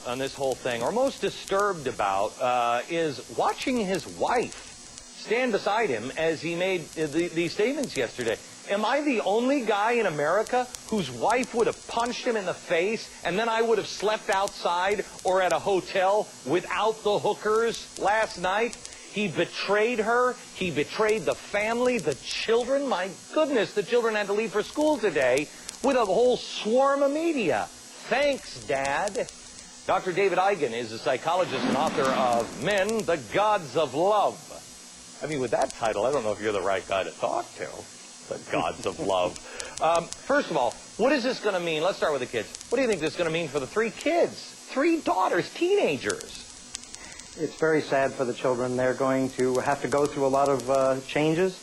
on this whole thing, or most disturbed about, is watching his wife stand beside him as he made these statements yesterday. Am I the only guy in America whose wife would have punched him in the face, and then I would have slept outside or at a hotel without the hookers last night? He betrayed her. He betrayed the family, the children. My goodness, the children had to leave for school today with a whole swarm of media. Thanks, Dad. Dr. David Eigen is a psychologist and author of Men, the Gods of Love. I mean, with that title, I don't know if you're the right guy to talk to. The Gods of Love. First of all, what is this going to mean? Let's start with the kids. What do you think this is going to mean for the 3 kids? 3 daughters, teenagers. It's very sad for the children. They're going to have to go through a lot of changes.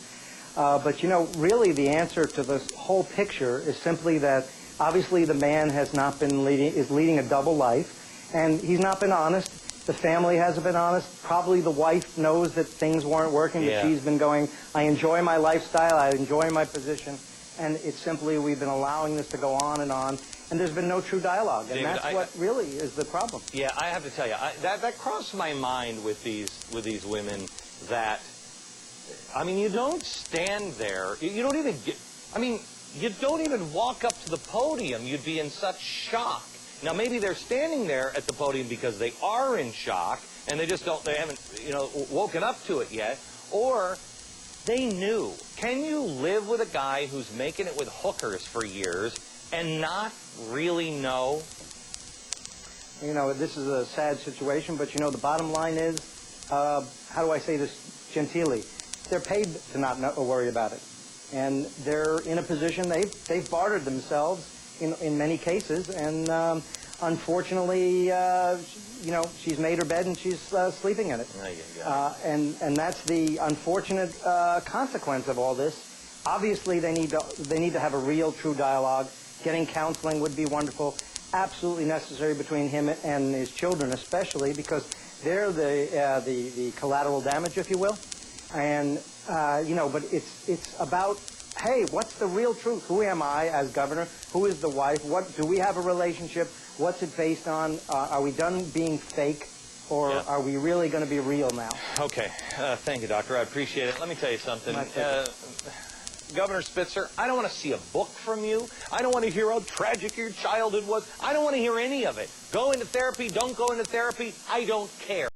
But, you know, really the answer to this whole picture is simply that obviously the man has not been leading a double life, and he's not been honest. The family hasn't been honest. Probably the wife knows that things weren't working, that she's been going, I enjoy my lifestyle, I enjoy my position, and it's simply we've been allowing this to go on, and there's been no true dialogue, and David, that's what really is the problem. Yeah, I have to tell you, that crossed my mind with these women that, I mean, you don't stand there, you don't even get, I mean, you don't even walk up to the podium. You'd be in such shock. Now, maybe they're standing there at the podium because they are in shock, and they haven't, you know, woken up to it yet, or they knew. Can you live with a guy who's making it with hookers for years and not really know? You know, this is a sad situation, but, you know, the bottom line is, how do I say this genteelly? They're paid to not worry about it. And they're in a position, they've bartered themselves in many cases, and unfortunately, you know, she's made her bed and she's sleeping in it. And that's the unfortunate consequence of all this. Obviously, they need to have a real, true dialogue. Getting counseling would be wonderful, absolutely necessary between him and his children, especially because they're the collateral damage, if you will. And you know, but it's about, hey, what's the real truth? Who am I as governor? Who is the wife? What do we have a relationship? What's it based on? Are we done being fake, or are we really going to be real now? Okay, thank you, Doctor. I appreciate it. Let me tell you something. Governor Spitzer, I don't want to see a book from you. I don't want to hear how tragic your childhood was. I don't want to hear any of it. Go into therapy, don't go into therapy, I don't care.